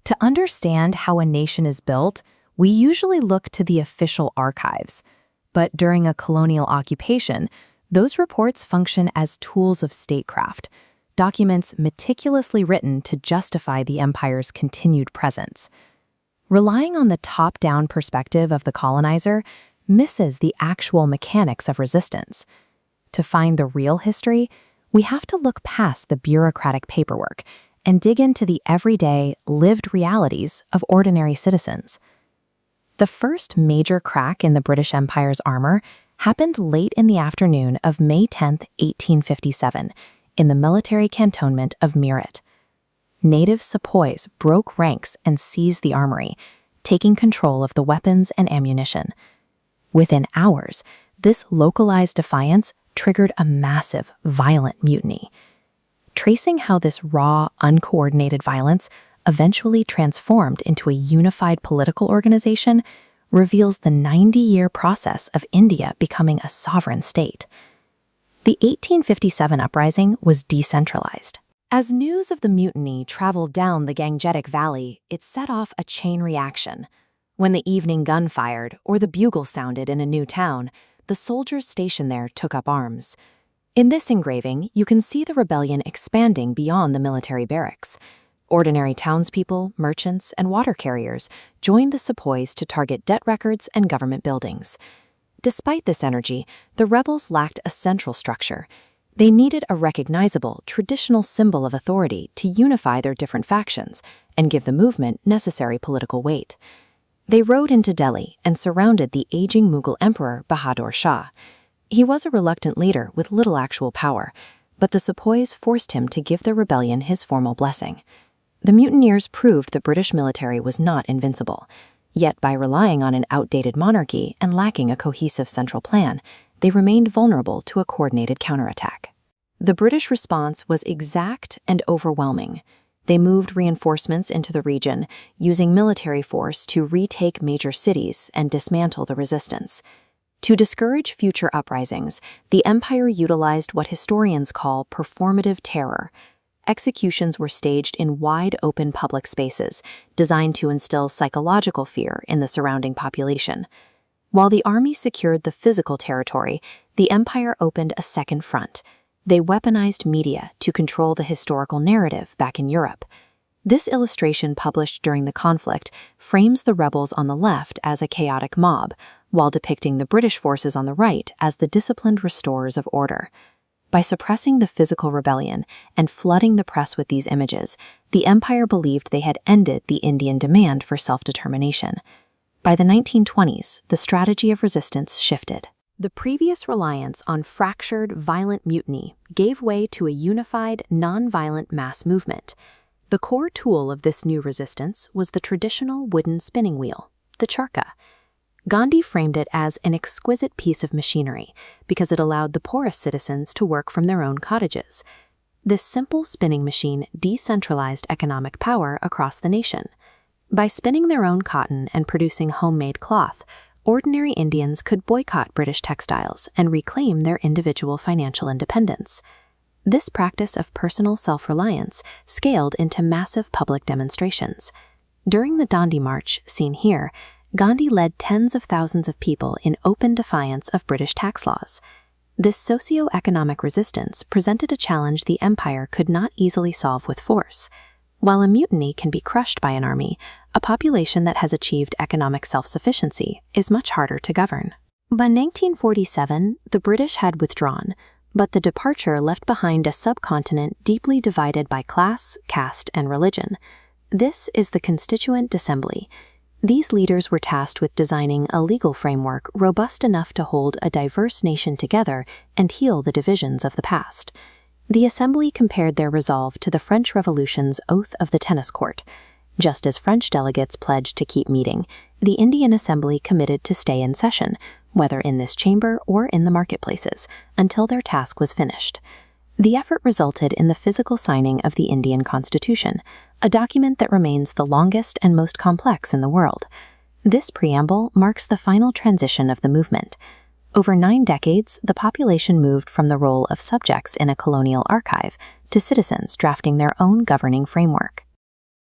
To understand how a nation is built, we usually look to the official archives. But during a colonial occupation, those reports function as tools of statecraft, documents meticulously written to justify the empire's continued presence. Relying on the top-down perspective of the colonizer misses the actual mechanics of resistance. To find the real history, we have to look past the bureaucratic paperwork and dig into the everyday, lived realities of ordinary citizens. The first major crack in the British Empire's armor happened late in the afternoon of May 10, 1857, in the military cantonment of Meerut. Native sepoys broke ranks and seized the armory, taking control of the weapons and ammunition. Within hours, this localized defiance triggered a massive, violent mutiny. Tracing how this raw, uncoordinated violence eventually transformed into a unified political organization reveals the 90-year process of India becoming a sovereign state. The 1857 uprising was decentralized. As news of the mutiny traveled down the Gangetic Valley, it set off a chain reaction. When the evening gun fired or the bugle sounded in a new town, the soldiers stationed there took up arms. In this engraving, you can see the rebellion expanding beyond the military barracks. Ordinary townspeople, merchants, and water carriers joined the sepoys to target debt records and government buildings. Despite this energy, the rebels lacked a central structure. They needed a recognizable, traditional symbol of authority to unify their different factions and give the movement necessary political weight. They rode into Delhi and surrounded the aging Mughal emperor Bahadur Shah. He was a reluctant leader with little actual power, but the sepoys forced him to give the rebellion his formal blessing. The mutineers proved the British military was not invincible. Yet by relying on an outdated monarchy and lacking a cohesive central plan, they remained vulnerable to a coordinated counterattack. The British response was exact and overwhelming. They moved reinforcements into the region, using military force to retake major cities and dismantle the resistance. To discourage future uprisings, the empire utilized what historians call performative terror. Executions were staged in wide-open public spaces, designed to instill psychological fear in the surrounding population. While the army secured the physical territory, the empire opened a second front. They weaponized media to control the historical narrative back in Europe. This illustration published during the conflict frames the rebels on the left as a chaotic mob, while depicting the British forces on the right as the disciplined restorers of order. By suppressing the physical rebellion and flooding the press with these images, the empire believed they had ended the Indian demand for self-determination. By the 1920s, the strategy of resistance shifted. The previous reliance on fractured, violent mutiny gave way to a unified, non-violent mass movement. The core tool of this new resistance was the traditional wooden spinning wheel, the charkha. Gandhi framed it as an exquisite piece of machinery because it allowed the poorest citizens to work from their own cottages. This simple spinning machine decentralized economic power across the nation. By spinning their own cotton and producing homemade cloth, ordinary Indians could boycott British textiles and reclaim their individual financial independence. This practice of personal self-reliance scaled into massive public demonstrations. During the Dandi March, seen here, Gandhi led tens of thousands of people in open defiance of British tax laws. This socio-economic resistance presented a challenge the empire could not easily solve with force. While a mutiny can be crushed by an army, a population that has achieved economic self-sufficiency is much harder to govern. By 1947, the British had withdrawn, but the departure left behind a subcontinent deeply divided by class, caste, and religion. This is the Constituent Assembly. These leaders were tasked with designing a legal framework robust enough to hold a diverse nation together and heal the divisions of the past. The Assembly compared their resolve to the French Revolution's oath of the tennis court. Just as French delegates pledged to keep meeting, the Indian Assembly committed to stay in session, whether in this chamber or in the marketplaces, until their task was finished. The effort resulted in the physical signing of the Indian Constitution, a document that remains the longest and most complex in the world. This preamble marks the final transition of the movement. Over 9 decades, the population moved from the role of subjects in a colonial archive to citizens drafting their own governing framework.